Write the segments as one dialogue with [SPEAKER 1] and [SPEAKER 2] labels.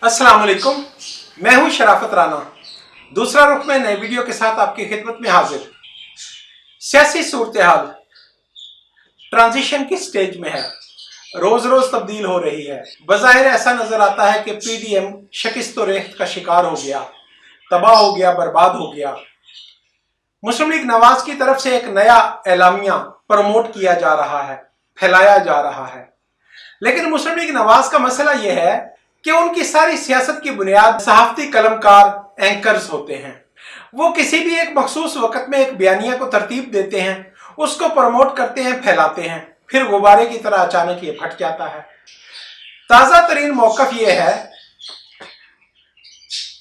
[SPEAKER 1] अस्सलाम वालेकुम, मैं हूं शराफत राना। दूसरा रुख में नए वीडियो के साथ आपकी खिदमत में हाजिर। सियासी सूरत हाल ट्रांजिशन की स्टेज में है, रोज रोज तब्दील हो रही है। बज़ाहिर ऐसा नजर आता है कि पीडीएम शिकस्त व रेख्त का शिकार हो गया, तबाह हो गया, बर्बाद हो गया। मुस्लिम लीग नवाज की तरफ से एक नया एलामिया प्रमोट किया जा रहा है, फैलाया जा रहा है। लेकिन मुस्लिम लीग नवाज का मसला यह है कि उनकी सारी सियासत की बुनियाद सहाफती कलमकार एंकर्स होते हैं। वो किसी भी एक मखसूस वक्त में एक बयानिया को तरतीब देते हैं, उसको प्रमोट करते हैं, फैलाते हैं, फिर गुब्बारे की तरह अचानक ये फट जाता है। ताज़ा तरीन मौकफ ये है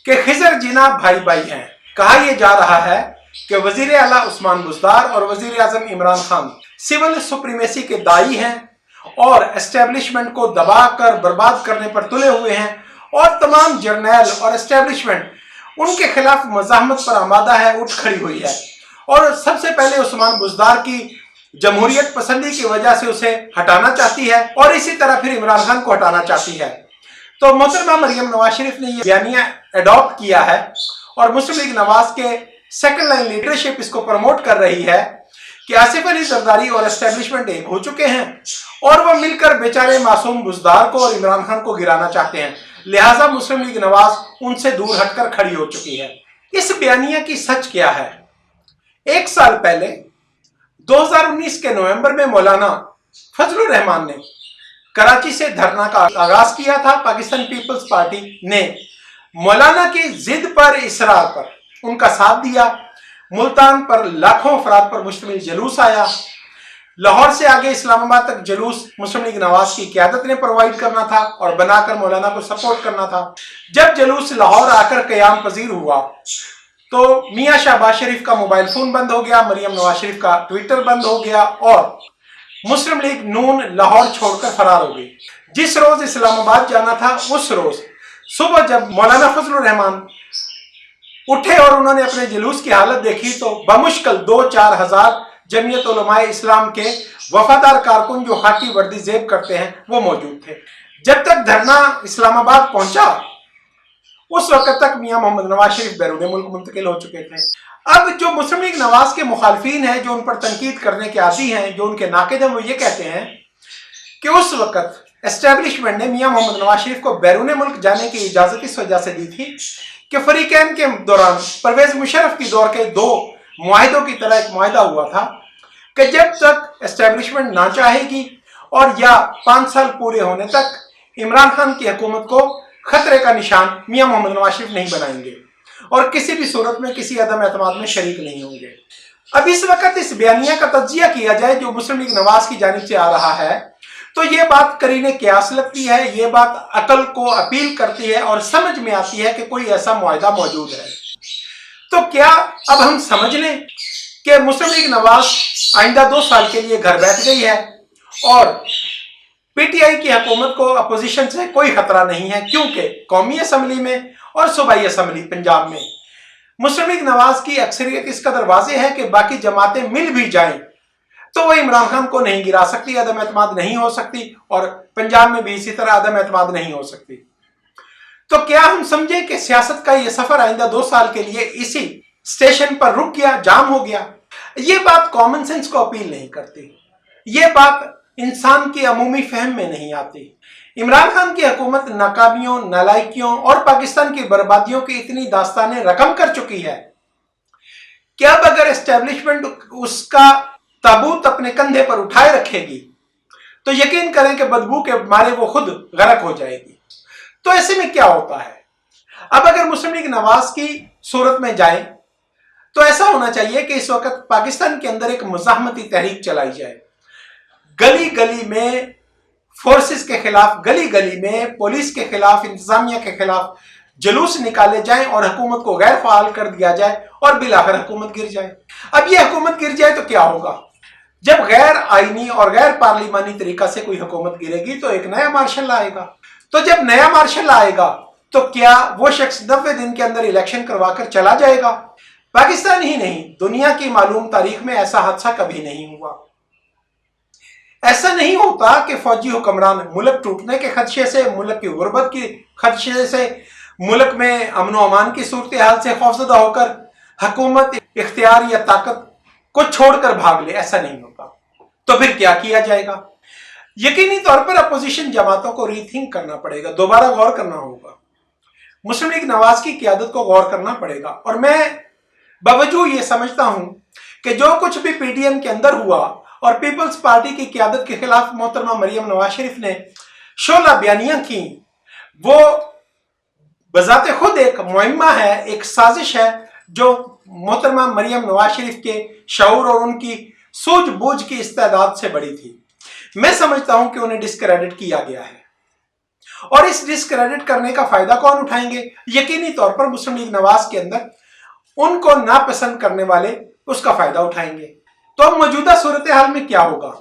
[SPEAKER 1] कि खिजर जिना भाई भाई हैं। कहा यह जा रहा है कि वजीर आला उस्मान बुज़दार और वजीर आज़म इमरान खान सिविल सुप्रीमेसी के दाई हैं और एस्टेब्लिशमेंट को दबाकर बर्बाद करने पर तुले हुए हैं, और तमाम जर्नैल और एस्टेब्लिशमेंट उनके खिलाफ मज़ाहमत पर आमादा है, उठ खड़ी हुई है। और सबसे पहले उस्मान बुज़दार की जमहूरियत पसंदी की वजह से उसे हटाना चाहती है, और इसी तरह फिर इमरान खान को हटाना चाहती है। तो मोहतरमा मरियम नवाज शरीफ ने यह बयानिया एडॉप्ट किया है और मुस्लिम लीग नवाज के सेकंड लाइन लीडरशिप इसको प्रमोट कर रही है कि आसिफ अली जरदारी और एस्टेब्लिशमेंट एक हो चुके हैं और वह मिलकर बेचारे मासूम बुज़दार को और इमरान खान को गिराना चाहते हैं। लिहाजा मुस्लिम लीग नवाज उनसे दूर हटकर खड़ी हो चुकी है। इस बयानिया की सच क्या है? एक साल पहले 2019 के नवंबर में मौलाना फजलुर रहमान ने कराची से धरना का आगाज किया था। पाकिस्तान पीपल्स पार्टी ने मौलाना की जिद पर, इसरार पर उनका साथ दिया। मुल्तान पर लाखों अफराद पर मुश्तमिल जुलूस आया। लाहौर से आगे इस्लामाबाद तक जुलूस मुस्लिम लीग नवाज की क़यादत ने प्रोवाइड करना था और बनाकर मौलाना को सपोर्ट करना था। जब जुलूस लाहौर आकर क़याम पजीर हुआ तो मियाँ शहबाज शरीफ का मोबाइल फोन बंद हो गया, मरियम नवाज शरीफ का ट्विटर बंद हो गया और मुस्लिम लीग नून लाहौर छोड़कर फरार हो गई। जिस रोज इस्लामाबाद जाना था उस रोज सुबह जब मौलाना फजलुर रहमान उठे और उन्होंने अपने जुलूस की हालत देखी तो बमुश्किल 2-4 हजार जमीयत उलमाए इस्लाम के वफादार कारकुन जो खाकी वर्दी जेब करते हैं वो मौजूद थे। जब तक धरना इस्लामाबाद पहुंचा उस वक्त तक मियां मोहम्मद नवाज शरीफ बैरून मुल्क मुंतकिल हो चुके थे। अब जो मुस्लिम लीग नवाज के मुखालफीन हैं, जो उन पर तनकीद करने के आदी हैं, जो उनके नाकिद हैं, वो ये कहते हैं कि उस वक्त एस्टेब्लिशमेंट ने मियां मोहम्मद नवाज शरीफ को बैरून मुल्क जाने की इजाजत इस वजह से दी थी कि फरीकैन के दौरान परवेज मुशर्रफ की दौर के 2 मुआहिदों की तरह एक मुआहिदा हुआ था कि जब तक एस्टेब्लिशमेंट ना चाहेगी और या 5 साल पूरे होने तक इमरान खान की हुकूमत को खतरे का निशान मियां मोहम्मद नवाज शरीफ नहीं बनाएंगे और किसी भी सूरत में किसी अदम एतमाद में शरीक नहीं होंगे। अब इस वक्त इस बयानिया का तज्जिया किया जाए जो मुस्लिम लीग नवाज की जानिब से आ रहा है तो ये बात करीने क्यास लगती है, ये बात अकल को अपील करती है और समझ में आती है कि कोई ऐसा मुआहिदा मौजूद है। तो क्या अब हम समझ लें कि मुस्लिम लीग नवाज आइंदा 2 साल के लिए घर बैठ गई है और पीटीआई की हुकूमत को अपोजिशन से कोई खतरा नहीं है, क्योंकि कौमी असम्बली में और सूबाई असम्बली पंजाब में मुस्लिम लीग नवाज की अक्सरियत इस कदर वाज़े है कि बाकी जमातें मिल भी जाएं तो वह इमरान खान को नहीं गिरा सकती, अदम एतमाद नहीं हो सकती और पंजाब में भी इसी तरह अदम एतमाद नहीं हो सकती। तो क्या हम समझें कि सियासत का यह सफर आइंदा 2 साल के लिए इसी स्टेशन पर रुक गया, जाम हो गया? यह बात कॉमन सेंस को अपील नहीं करती, यह बात इंसान की अमूमी फहम में नहीं आती। इमरान खान की हुकूमत नाकामियों, नालायकियों और पाकिस्तान की बर्बादियों की इतनी दास्तानें रकम कर चुकी है कि अब अगर एस्टेब्लिशमेंट उसका ताबूत अपने कंधे पर उठाए रखेगी तो यकीन करें कि बदबू के मारे वो खुद गरक हो जाएगी। तो ऐसे में क्या होता है? अब अगर मुस्लिम लीग नवाज की सूरत में जाए तो ऐसा होना चाहिए कि इस वक्त पाकिस्तान के अंदर एक मुज़ाहमती तहरीक चलाई जाए। गली गली में फोर्सेस के खिलाफ, गली गली में पुलिस के खिलाफ, इंतजामिया के खिलाफ जुलूस निकाले जाएं और हुकूमत को गैर फाल कर दिया जाए और बिलाखिर हुकूमत गिर जाए। अब ये हुकूमत गिर जाए तो क्या होगा? जब गैर आईनी और गैर पार्लिमानी तरीका से कोई हुकूमत गिरेगी तो एक नया मार्शल आएगा। तो जब नया मार्शल आएगा तो क्या वो शख्स 90 दिन के अंदर इलेक्शन करवाकर चला जाएगा? पाकिस्तान ही नहीं, दुनिया की मालूम तारीख में ऐसा हादसा कभी नहीं हुआ। ऐसा नहीं होता कि फौजी हुक्मरान मुल्क टूटने के खदशे से, मुल्क की गुर्बत की खदशे से, मुल्क में अमन व अमान की सूरत हाल से खौफजदा होकर हुकूमत, इख्तियार या ताकत को छोड़कर भाग ले। ऐसा नहीं होता। तो फिर क्या किया जाएगा? यकीनी तौर पर अपोजिशन जमातों को रीथिंक करना पड़ेगा, दोबारा गौर करना होगा। मुस्लिम लीग नवाज की क़यादत को गौर करना पड़ेगा। और मैं बावजूद ये समझता हूं कि जो कुछ भी पीडीएम के अंदर हुआ और पीपल्स पार्टी की क़यादत के खिलाफ मोहतरमा मरियम नवाज शरीफ ने शोला बयानियां की, वो बजाते खुद एक मुहिम्मा है, एक साजिश है जो मोहतरमा मरियम नवाज शरीफ के शऊर और उनकी सूझबूझ की इस्तेदाद से बड़ी थी। मैं समझता हूं कि उन्हें डिस्क्रेडिट किया गया है और इस डिस्क्रेडिट करने का फायदा कौन उठाएंगे? यकीनी तौर पर मुस्लिम लीग नवाज के अंदर उनको नापसंद करने वाले उसका फायदा उठाएंगे। तो अब मौजूदा सूरत हाल में क्या होगा?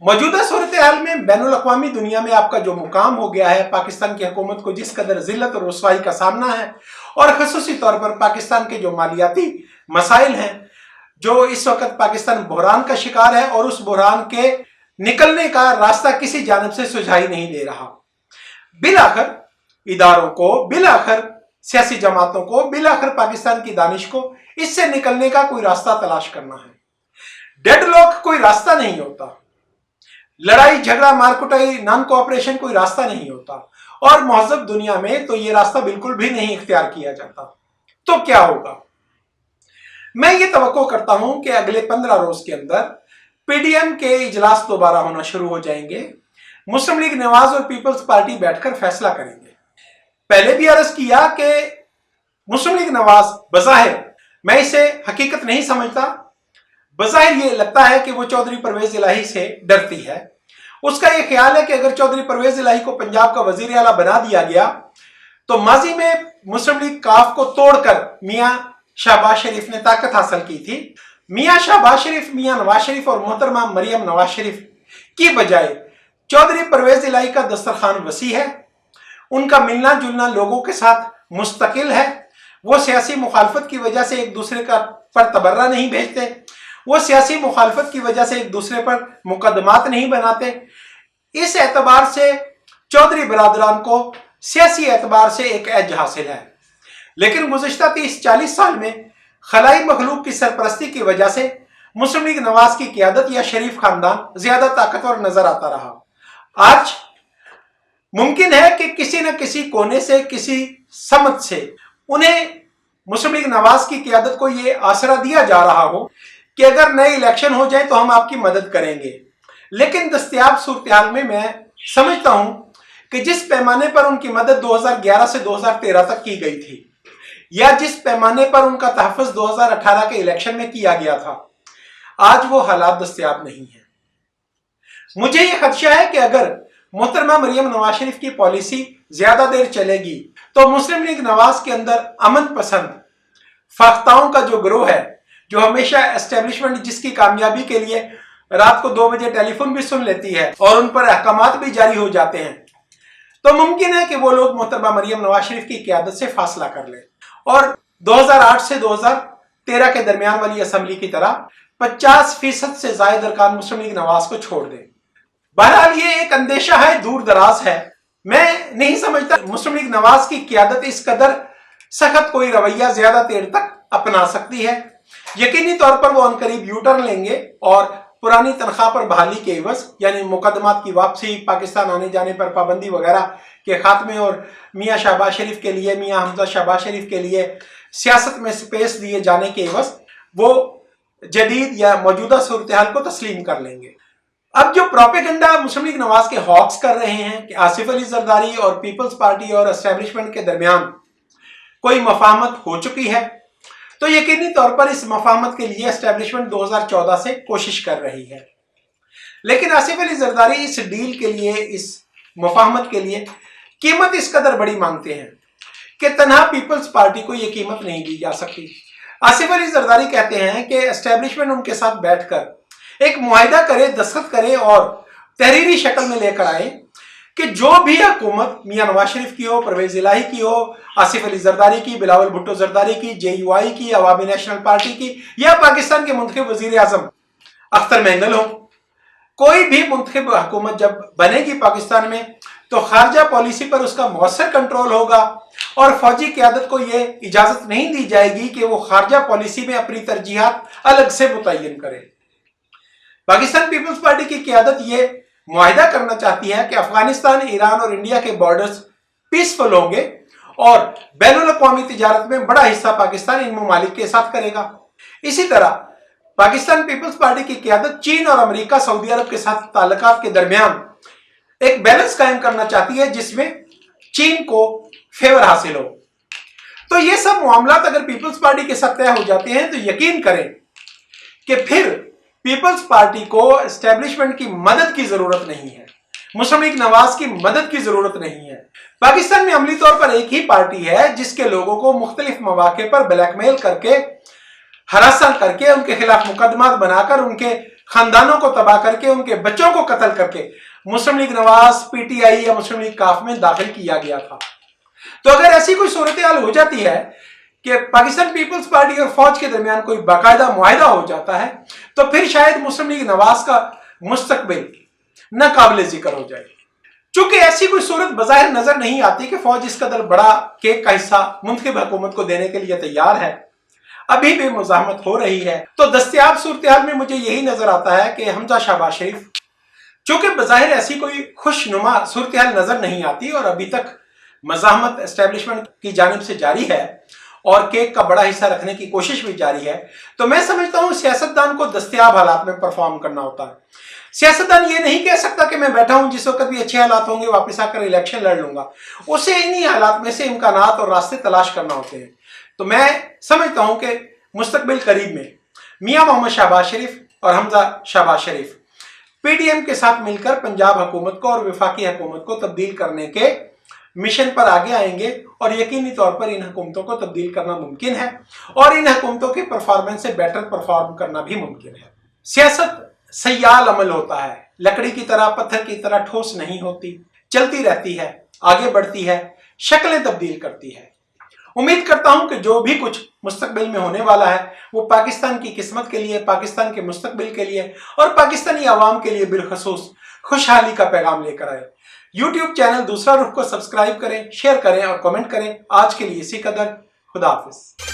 [SPEAKER 1] मौजूदा सूरत हाल में बैनुल अक़वामी दुनिया में आपका जो मुकाम हो गया है, पाकिस्तान की हुकूमत को जिस कदर जिल्लत और रुसवाई का सामना है, और खसूसी तौर पर पाकिस्तान के जो मालियाती मसाइल हैं, जो इस वक्त पाकिस्तान बहरान का शिकार है और उस बहरान के निकलने का रास्ता किसी जानब से सुझाई नहीं दे रहा। बिलाखिर इदारों को, बिलाखिर सियासी जमातों को, बिलाखिर पाकिस्तान की दानिश को इससे निकलने का कोई रास्ता तलाश करना है। डेडलॉक कोई रास्ता नहीं होता, लड़ाई झगड़ा मारकुटाई नॉन कोऑपरेशन कोई रास्ता नहीं होता, और महज़ब दुनिया में तो ये रास्ता बिल्कुल भी नहीं इख्तियार किया जाता। तो क्या होगा? मैं ये तवक्को करता हूं कि अगले 15 रोज के अंदर पीडीएम के इजलास दोबारा होना शुरू हो जाएंगे। मुस्लिम लीग नवाज और पीपल्स पार्टी बैठकर फैसला करेंगे। पहले भी अर्ज किया कि मुस्लिम लीग नवाज बज़ाहिर, मैं इसे हकीकत नहीं समझता, बज़ाहिर ये लगता है कि वो चौधरी परवेज इलाही से डरती है। उसका ये ख्याल है कि अगर चौधरी परवेज इलाही को पंजाब का वजीर आला बना दिया गया तो माजी में मुस्लिम लीग काफ को तोड़कर मियां शहबाज शरीफ ने ताकत हासिल की थी। मियां शहबाज शरीफ, मियां नवाज शरीफ और मोहतरमा मरियम नवाज शरीफ की बजाय चौधरी परवेज इलाही का दस्तरखान वसी है, उनका मिलना जुलना लोगों के साथ मुस्तकिल है, वो सियासी मुखालफत की वजह से एक दूसरे का पर तबर्रा नहीं भेजते, वो सियासी मुखालफत की वजह से एक दूसरे पर मुकदमात नहीं बनाते। इस एतबार से चौधरी बरादरान को सियासी एतबार से एक एज हासिल है। लेकिन गुज़िश्ता 30-40 साल में खलाई मखलूक की सरपरस्ती की वजह से मुस्लिम लीग नवाज की क़यादत या शरीफ खानदान ज्यादा ताकतवर नजर आता रहा। आज मुमकिन है कि किसी न किसी कोने से, किसी समत से उन्हें मुस्लिम लीग नवाज की क़यादत को ये आसरा दिया जा रहा हो कि अगर नए इलेक्शन हो जाए तो हम आपकी मदद करेंगे। लेकिन दस्तयाब सूरत हाल में मैं समझता हूं कि जिस पैमाने पर उनकी मदद 2011 से 2013 तक की गई थी, या जिस पैमाने पर उनका तहफ़्फ़ुज़ 2018 के इलेक्शन में किया गया था, आज वो हालात दस्तयाब नहीं है। मुझे ये खदशा है कि अगर मोहतरमा मरियम नवाज शरीफ की पॉलिसी ज्यादा देर चलेगी तो मुस्लिम लीग नवाज के अंदर अमन पसंद फाख्ताओं का जो ग्रोह है, जो हमेशा एस्टेब्लिशमेंट जिसकी कामयाबी के लिए रात को 2 बजे टेलीफोन भी सुन लेती है और उन पर अहकामात भी जारी हो जाते हैं, तो मुमकिन है कि वो लोग मोहतरमा मरियम नवाज शरीफ की क़यादत से फासला कर लें और 2008 से 2013 के दरमियान वाली असम्बली की तरह 50% से ज्यादा अरकान मुस्लिम लीग नवाज को छोड़ दें। बहरहाल ये एक अंदेशा है, दूर दराज है। मैं नहीं समझता मुस्लिम लीग नवाज की क़यादत इस कदर सख्त कोई रवैया ज्यादा देर तक अपना सकती है। यकीनी तौर पर वो अनकरीब यू टर्न लेंगे और पुरानी तनख्वाह पर बहाली के एवज, यानी मुकदमात की वापसी, पाकिस्तान आने जाने पर पाबंदी वगैरह के खात्मे और मियाँ शहबाज शरीफ के लिए, मियाँ हमजा शहबाज शरीफ के लिए सियासत में स्पेस दिए जाने के एवज वो जदीद या मौजूदा सूरत हाल को तस्लीम कर लेंगे। अब जो प्रोपेगेंडा मुस्लिम लीग नवाज के हॉक्स कर रहे हैं कि आसिफ अली जरदारी और पीपल्स पार्टी और एस्टेब्लिशमेंट के दरमियान कोई मफाहमत हो चुकी है, तो यकीनी तौर पर इस मफाहमत के लिए एस्टेब्लिशमेंट 2014 से कोशिश कर रही है। लेकिन आसिफ अली जरदारी इस डील के लिए, इस मफाहमत के लिए कीमत इस कदर बड़ी मांगते हैं कि तन्हा पीपल्स पार्टी को यह कीमत नहीं दी जा सकती। आसिफ अली जरदारी कहते हैं कि एस्टेब्लिशमेंट उनके साथ बैठकर एक मुआहिदा करे, दस्तखत करे और तहरीरी शक्ल में लेकर आए कि जो भी हुकूमत मियां नवाज शरीफ की हो, परवेज इलाही की हो, आसिफ अली जरदारी की, बिलावल भुट्टो जरदारी की, JUI की, अवामी नेशनल पार्टी की, या पाकिस्तान के मुंतखब वजीर आजम अख्तर मेंगल हो, कोई भी मुंतखब हुकूमत जब बनेगी पाकिस्तान में तो खारजा पॉलिसी पर उसका मौसर कंट्रोल होगा और फौजी क़यादत को यह इजाजत नहीं दी जाएगी कि वो खारजा पॉलिसी में अपनी तरजीहात अलग से मुतय्यन करे। पाकिस्तान पीपल्स पार्टी की क़यादत ये मुआहिदा करना चाहती है कि अफगानिस्तान, ईरान और इंडिया के बॉर्डर्स पीसफुल होंगे और बैनुल अक़वामी तिजारत में बड़ा हिस्सा पाकिस्तान इन ममालिक के साथ करेगा। इसी तरह पाकिस्तान पीपल्स पार्टी की क़यादत चीन और अमेरिका, सऊदी अरब के साथ ताल्लुकात के दरमियान एक बैलेंस कायम करना चाहती है जिसमें चीन को फेवर हासिल हो। तो ये सब मामलात अगर पीपल्स पार्टी के साथ तय हो जाते हैं तो यकीन करें कि फिर पीपल्स पार्टी को एस्टेब्लिशमेंट की मदद की जरूरत नहीं है, मुस्लिम लीग नवाज की मदद की जरूरत नहीं है। पाकिस्तान में अमली तौर पर एक ही पार्टी है जिसके लोगों को मुख्तलिफ मौके पर ब्लैकमेल करके, हरासा करके, उनके खिलाफ मुकदमा बनाकर, उनके खानदानों को तबाह करके, उनके बच्चों को कत्ल करके मुस्लिम लीग नवाज, पीटीआई या मुस्लिम लीग काफ में दाखिल किया गया था। तो अगर ऐसी कोई सूरत हाल हो जाती है कि पाकिस्तान पीपल्स पार्टी और फौज के दरमियान कोई बाकायदा मुआहिदा हो जाता है तो फिर शायद मुस्लिम लीग नवाज का मुस्तकबिल नाकाबिल जिक्र हो जाए। चूंकि ऐसी कोई सूरत बज़ाहिर नजर नहीं आती कि फौज इस कदर बड़ा केक का हिस्सा मुंतखब हुकूमत को देने के लिए तैयार है, अभी भी मुज़ाहमत हो रही है, तो दस्तयाब सूरत हाल में मुझे यही नजर आता है कि हमजा शहबाज शरीफ, चूंकि बज़ाहिर ऐसी कोई खुशनुमा सूरत हाल नजर नहीं आती और अभी तक मज़ाहमत एस्टेब्लिशमेंट की जानिब से जारी है और केक का बड़ा हिस्सा रखने की कोशिश भी जारी है, तो मैं समझता हूं सियासतदान को दस्तयाब हालात में परफॉर्म करना होता है। सियासतदान ये नहीं कह सकता कि मैं बैठा हूं, जिस वक्त भी अच्छे हालात होंगे वापस आकर इलेक्शन लड़ लूंगा। उसे इन्हीं हालात में से इम्कानात और रास्ते तलाश करना होते हैं। तो मैं समझता हूं कि मुस्तकबिल करीब में मियां मोहम्मद शहबाज शरीफ और हमजा शहबाज शरीफ पीडीएम के साथ मिलकर पंजाब हुकूमत को और वफाकी हुकूमत को तब्दील करने के मिशन पर आगे आएंगे और यकीनी तौर पर इन हुकूमतों को तब्दील करना मुमकिन है और इन हुकूमतों के परफॉर्मेंस से बेटर परफॉर्म करना भी मुमकिन है। सियासत सयाल अमल होता है, लकड़ी की तरह, पत्थर की तरह ठोस नहीं होती, चलती रहती है, आगे बढ़ती है, शक्लें तब्दील करती है। उम्मीद करता हूं कि जो भी कुछ मुस्तकबिल में होने वाला है वो पाकिस्तान की किस्मत के लिए, पाकिस्तान के मुस्तकबिल के लिए और पाकिस्तानी आवाम के लिए बिलखसूस खुशहाली का पैगाम लेकर आए। यूट्यूब चैनल दूसरा रुख को सब्सक्राइब करें, शेयर करें और कमेंट करें। आज के लिए इसी कदर। खुदा हाफिज।